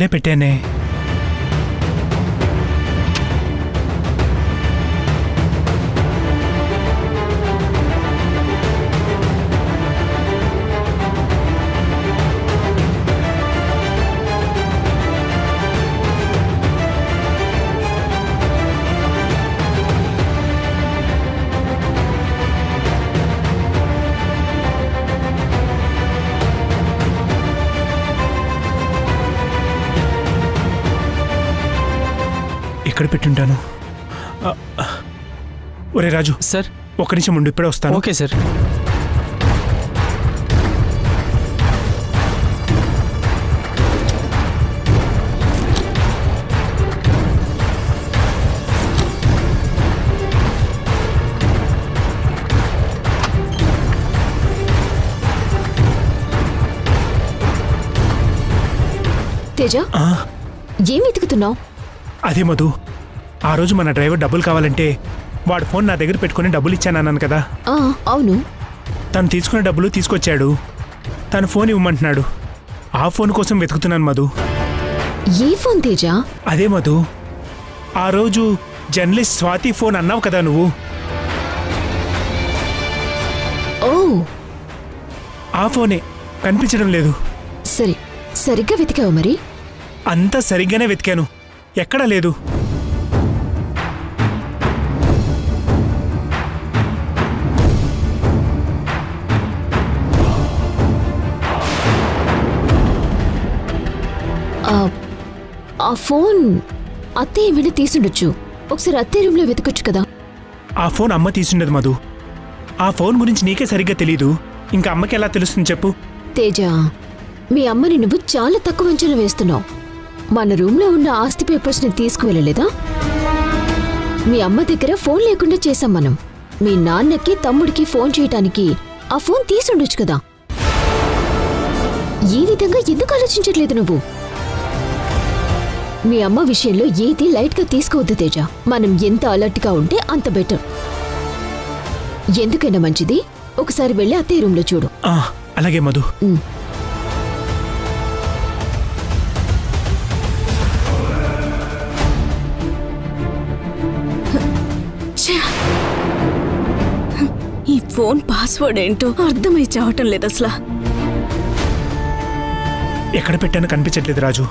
ఇక్కడే పెట్టానే. ఎక్కడ పెట్టుంటాను? ఒరే రాజు సార్, ఒక్క నిమిషం ఉండు, ఇప్పుడే వస్తాను. Okay sir. తేజ, ఏం వెతుకుతున్నావు? అదే మధు, ఆ రోజు మన డ్రైవర్ డబ్బులు కావాలంటే వాడు ఫోన్ నా దగ్గర పెట్టుకుని డబ్బులు ఇచ్చానన్నాను కదా. అవును. తను తీసుకున్న డబ్బులు తీసుకొచ్చాడు. తను ఫోన్ ఇవ్వమంటున్నాడు. ఆ ఫోన్ కోసం వెతుకుతున్నాను మధు. ఏ ఫోన్ తేజ? అదే మధు, ఆ రోజు జర్నలిస్ట్ స్వాతి ఫోన్ అన్నావు కదా నువ్వు. ఓ, ఆ ఫోనే కనిపించడం లేదు. సరే, సరిగ్గా వెతికావు మరి? అంతా సరిగ్గానే వెతికాను, ఎక్కడా లేదు. ఆ ఫోన్ అత్తయ్య ఏమైనా తీసుండొచ్చు. ఒకసారి అత్తయ్య రూమ్లో వెతకొచ్చు కదా. ఆ ఫోన్ అమ్మ తీసుండదు మధు. ఆ ఫోన్ గురించి నీకే సరిగ్గా తెలీదు, ఇంకా అమ్మకి ఎలా తెలుస్తుంది చెప్పు? తేజ, మీ అమ్మని నువ్వు చాలా తక్కువ అంచనా వేస్తున్నావు. మన రూమ్లో ఉన్న ఆస్తి పేపర్స్ని తీసుకువెళ్ళలేదా? మీ అమ్మ దగ్గర ఫోన్ లేకుండా చేశాం మనం. మీ నాన్నకి తమ్ముడికి ఫోన్ చేయటానికి ఆ ఫోన్ తీసుండొచ్చు కదా. ఈ విధంగా ఎందుకు ఆలోచించట్లేదు నువ్వు? మీ అమ్మ విషయంలో ఏది లైట్గా తీసుకోవద్దు తేజ. మనం ఎంత అలర్ట్గా ఉంటే అంత బెటర్. ఎందుకైనా మంచిది ఒకసారి వెళ్ళి అత్తయ్య రూమ్లో చూడు. అలాగే మధు. ఈ ఫోన్ పాస్వర్డ్ ఏంటో అర్థమై చావటం లేదు అసలు. ఎక్కడ పెట్టానో కనిపించట్లేదు రాజు.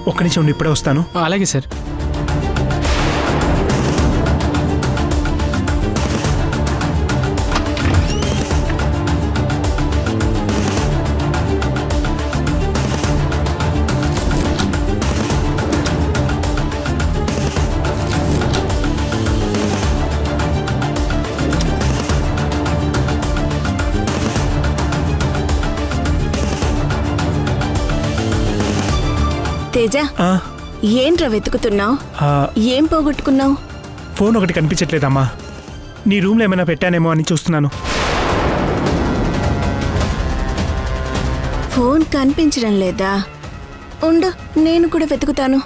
ఒక్క నిమిషం ఉండి ఇప్పుడే వస్తాను. అలాగే సార్. తేజ, ఏంట్రా వెతుకుతున్నావు? ఏం పోగొట్టుకున్నావు? ఫోన్ ఒకటి కనిపించట్లేదమ్మా. నీ రూమ్లో ఏమైనా పెట్టానేమో అని చూస్తున్నాను. ఫోన్ కనిపించడం లేదా? ఉండు, నేను కూడా వెతుకుతాను.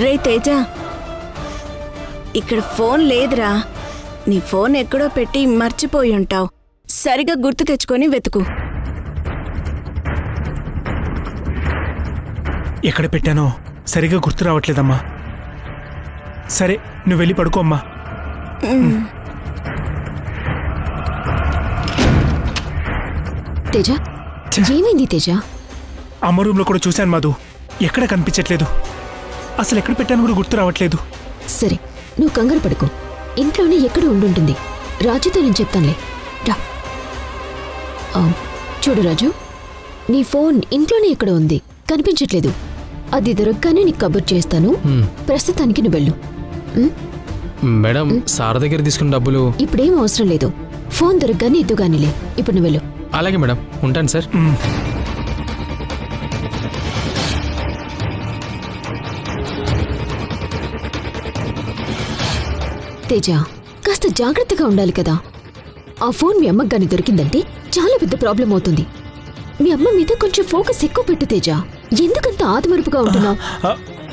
రే తేజ, ఇక్కడ ఫోన్ లేదురా. నీ ఫోన్ ఎక్కడో పెట్టి మర్చిపోయి ఉంటావు. సరిగా గుర్తు తెచ్చుకొని వెతుకు. ఎక్కడ పెట్టానో సరిగా గుర్తు రావట్లేదమ్మా. సరే, నువ్వు వెళ్ళి పడుకోమ్మా. తేజ, ఏమైంది తేజ? అమ్మ రూమ్లో కూడా చూశాను మధు, ఎక్కడ కనిపించట్లేదు. అసలు ఎక్కడ పెట్టాను కూడా గుర్తు రావట్లేదు. సరే, నువ్వు కంగారు పడుకో. ఇంట్లోనే ఎక్కడ ఉండుంటుంది. రాజుతో నేను చెప్తానులే. రా. చూడు రాజు, నీ ఫోన్ ఇంట్లోనే ఎక్కడ ఉంది, కనిపించట్లేదు. అది దొరకగానే నీకు కబుర్ చేస్తాను. ప్రస్తుతానికి నువ్వు వెళ్ళు. మేడం, సార్ దగ్గర తీసుకున్న డబ్బులు ఇప్పుడేం అవసరం లేదు. ఫోన్ దొరకగానే ఇద్దుగానిలే. ఇప్పుడు నువ్వు వెళ్ళు. అలాగే మేడం, ఉంటాను సార్. తేజ, కాస్త జాగ్రత్తగా ఉండాలి కదా. ఆ ఫోన్ మీ అమ్మకి గాని దొరికిందంటే చాలా పెద్ద ప్రాబ్లం అవుతుంది. మీ అమ్మ మీద కొంచెం ఫోకస్ ఎక్కువ పెట్టు తేజ. ఎందుకంత ఆదమరుపుగా ఉంటున్నావు?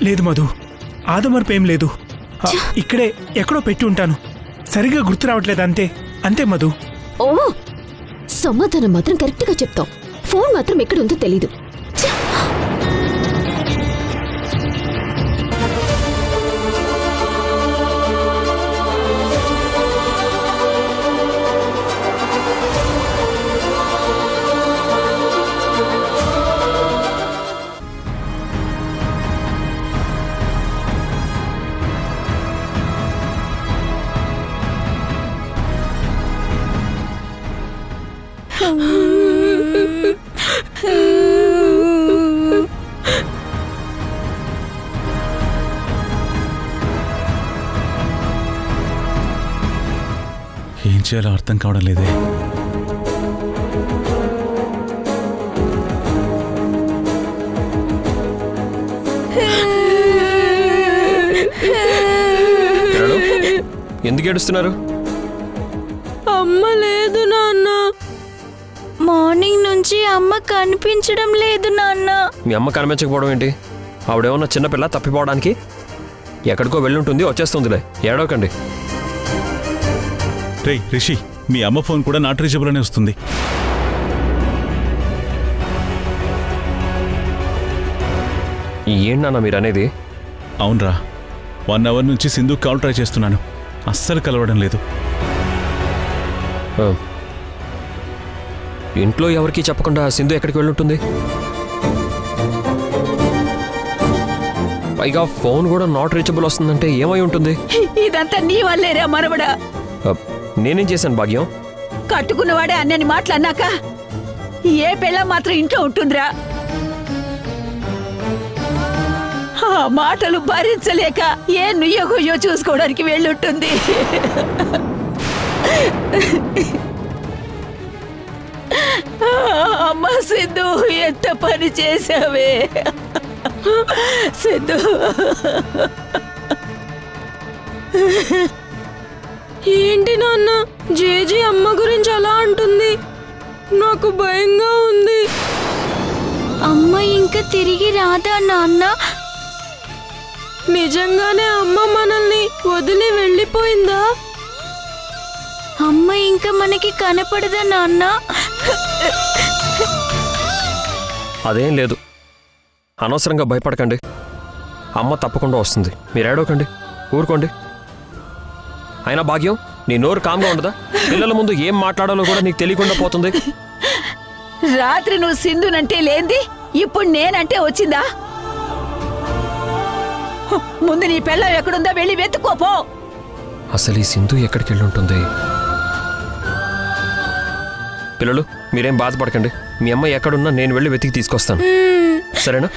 లేదు మధు, ఆదమరుపు ఏం లేదు. ఇక్కడే ఎక్కడో పెట్టి ఉంటాను, సరిగా గుర్తు రావట్లేదు అంతే. అంతే మధు. ఓ, సమాధానం మాత్రం కరెక్ట్ గా చెప్తావు. ఫోన్ మాత్రం ఎక్కడుందో తెలీదు. ఏం చేయాలో అర్థం కావడం లేదే. ఎందుకు ఏడుస్తున్నారు? అమ్మ లేదు నాన్న. మార్నింగ్ నుంచి అమ్మ కనిపించడం లేదు నాన్న. మీ అమ్మ కనిపించకపోవడం ఏంటి? ఆవిడేమన్నా చిన్నపిల్ల తప్పిపోవడానికి? ఎక్కడికో వెళ్ళుంటుంది, వచ్చేస్తుందిలే, ఏడవకండి. రేయ్ రిషి, మీ అమ్మ ఫోన్ కూడా నాట్ రీచబుల్ అనే వస్తుంది. ఏంటన్నా మీరు అనేది? అవునరా, 1 అవర్ నుంచి సింధు కాల్ ట్రై చేస్తున్నాను, అస్సలు కలవడం లేదు. ఇంట్లో ఎవరికీ చెప్పకుండా సింధు ఎక్కడికి వెళ్ళుంటుంది? పైగా ఫోన్ కూడా నాట్ రీచబుల్ వస్తుందంటే ఏమై ఉంటుంది? ఇదంతా నీ వల్లేరా మనవడా. నేనేం చేశాను భాగ్యం? కట్టుకున్నవాడే అన్నని మాటలన్నాక ఏ పిల్ల మాత్రం ఇంట్లో ఉంటుందిరా? ఆ మాటలు భరించలేక ఏ నుయ్యో చూసుకోవడానికి వెళ్ళుంటుంది. అమ్మ సిద్ధు, ఎంత పని చేసావే సిద్ధు. ఏంటి నాన్న, జేజీ అమ్మ గురించి అలా అంటుంది? నాకు భయంగా ఉంది. అమ్మ ఇంకా తిరిగి రాదా నాన్న? నిజంగానే అమ్మ మనల్ని వదిలి వెళ్ళిపోయిందా? అమ్మ ఇంకా మనకి కనపడదా నాన్న? అదేం లేదు, అనవసరంగా భయపడకండి. అమ్మ తప్పకుండా వస్తుంది, మీరు ఏడవకండి, ఊరుకోండి. అయినా భాగ్యం, నీ నోరు కామ్గా ఉండదా? పిల్లల ముందు ఏం మాట్లాడాలో కూడా నీకు తెలియకుండా పోతుంది. రాత్రి నువ్వు సింధునంటే లేంది, ఇప్పుడు నేనంటే వచ్చిందా? ముందు నీ పిల్లం ఎక్కడుందో వెళ్ళి వెతుక్కోపో. అసలు ఈ సింధు ఎక్కడికి వెళ్ళుంటుంది? పిల్లలు, మీరేం బాధపడకండి, మీ అమ్మ ఎక్కడున్నా నేను వెళ్ళి వెతికి తీసుకొస్తాను, సరేనా?